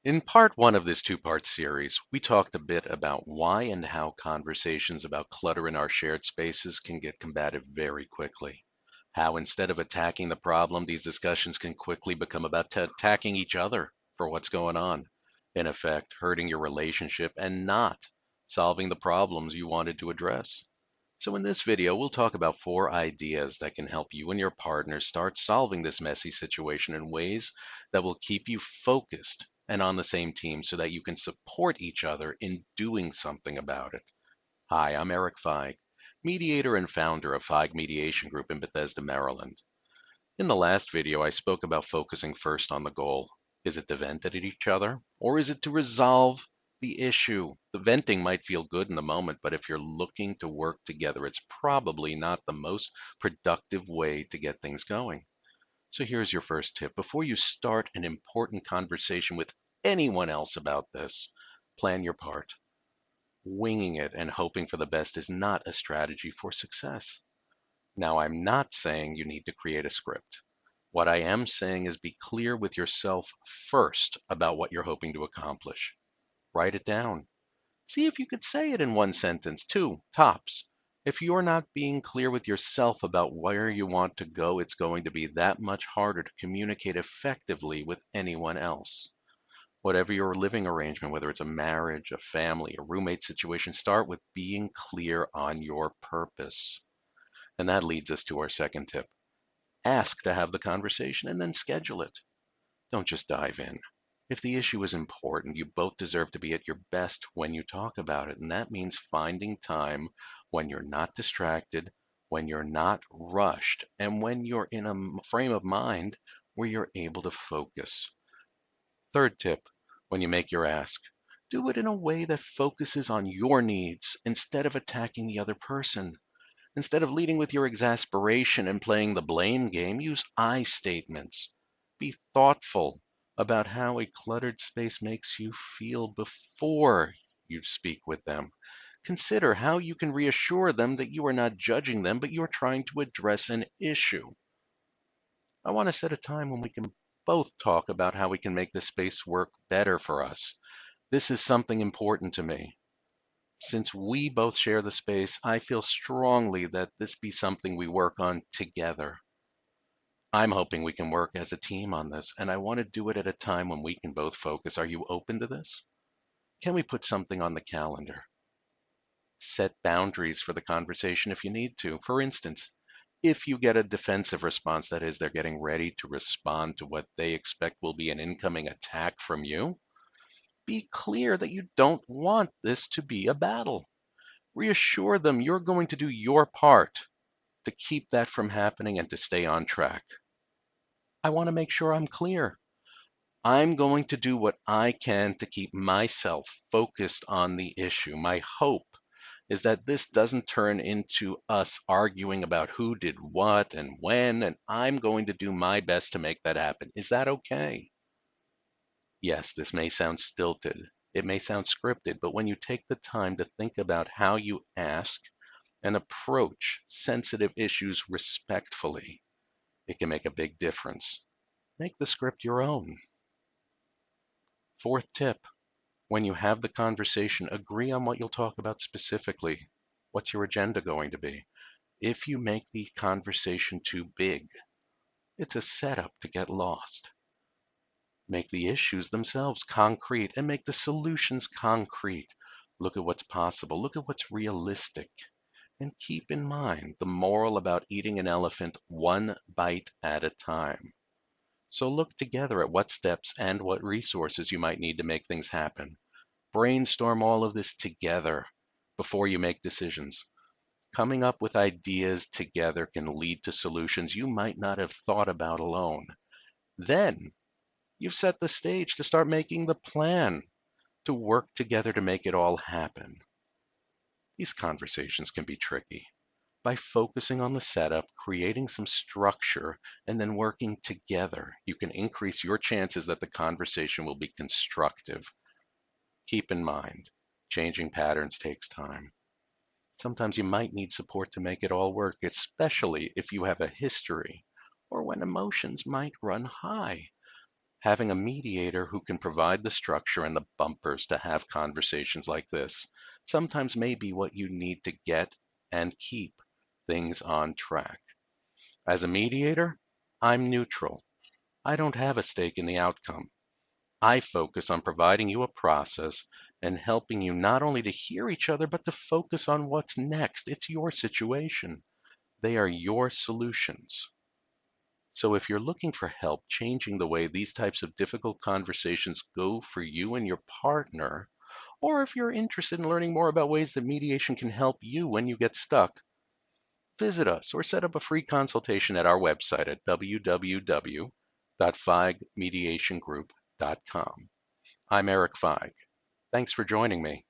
In part one of this two-part series, we talked a bit about why and how conversations about clutter in our shared spaces can get combative very quickly. How instead of attacking the problem, these discussions can quickly become about attacking each other for what's going on. In effect, hurting your relationship and not solving the problems you wanted to address. So in this video, we'll talk about 4 ideas that can help you and your partner start solving this messy situation in ways that will keep you focused and on the same team so that you can support each other in doing something about it. Hi, I'm Erik Feig, mediator and founder of Feig Mediation Group in Bethesda, Maryland. In the last video, I spoke about focusing first on the goal. Is it to vent at each other, or is it to resolve the issue? The venting might feel good in the moment, but if you're looking to work together, it's probably not the most productive way to get things going. So here's your first tip. Before you start an important conversation with anyone else about this, plan your part. Winging it and hoping for the best is not a strategy for success. Now, I'm not saying you need to create a script. What I am saying is be clear with yourself first about what you're hoping to accomplish. Write it down. See if you could say it in one sentence, two, tops. If you're not being clear with yourself about where you want to go, it's going to be that much harder to communicate effectively with anyone else. Whatever your living arrangement, whether it's a marriage, a family, a roommate situation, start with being clear on your purpose. And that leads us to our second tip. Ask to have the conversation and then schedule it. Don't just dive in. If the issue is important, you both deserve to be at your best when you talk about it. And that means finding time when you're not distracted, when you're not rushed, and when you're in a frame of mind where you're able to focus. Third tip, when you make your ask, do it in a way that focuses on your needs instead of attacking the other person. Instead of leading with your exasperation and playing the blame game, use I statements. Be thoughtful about how a cluttered space makes you feel before you speak with them. Consider how you can reassure them that you are not judging them, but you are trying to address an issue. I want to set a time when we can both talk about how we can make this space work better for us. This is something important to me. Since we both share the space, I feel strongly that this be something we work on together. I'm hoping we can work as a team on this, and I want to do it at a time when we can both focus. Are you open to this? Can we put something on the calendar? Set boundaries for the conversation if you need to. For instance, if you get a defensive response, that is, they're getting ready to respond to what they expect will be an incoming attack from you, be clear that you don't want this to be a battle. Reassure them you're going to do your part to keep that from happening and to stay on track. I want to make sure I'm clear. I'm going to do what I can to keep myself focused on the issue. My hope is that this doesn't turn into us arguing about who did what and when, and I'm going to do my best to make that happen. Is that okay? Yes, this may sound stilted. It may sound scripted, but when you take the time to think about how you ask and approach sensitive issues respectfully, it can make a big difference. Make the script your own. Fourth tip, when you have the conversation, agree on what you'll talk about specifically. What's your agenda going to be? If you make the conversation too big, it's a setup to get lost. Make the issues themselves concrete and make the solutions concrete. Look at what's possible. Look at what's realistic. And keep in mind the moral about eating an elephant one bite at a time. So look together at what steps and what resources you might need to make things happen. Brainstorm all of this together before you make decisions. Coming up with ideas together can lead to solutions you might not have thought about alone. Then you've set the stage to start making the plan to work together to make it all happen. These conversations can be tricky. By focusing on the setup, creating some structure, and then working together, you can increase your chances that the conversation will be constructive. Keep in mind, changing patterns takes time. Sometimes you might need support to make it all work, especially if you have a history or when emotions might run high. Having a mediator who can provide the structure and the bumpers to have conversations like this sometimes may be what you need to get and keep things on track. As a mediator, I'm neutral. I don't have a stake in the outcome. I focus on providing you a process and helping you not only to hear each other, but to focus on what's next. It's your situation. They are your solutions. So if you're looking for help changing the way these types of difficult conversations go for you and your partner, or if you're interested in learning more about ways that mediation can help you when you get stuck, visit us or set up a free consultation at our website at www.feigmediationgroup.com. I'm Erik Feig. Thanks for joining me.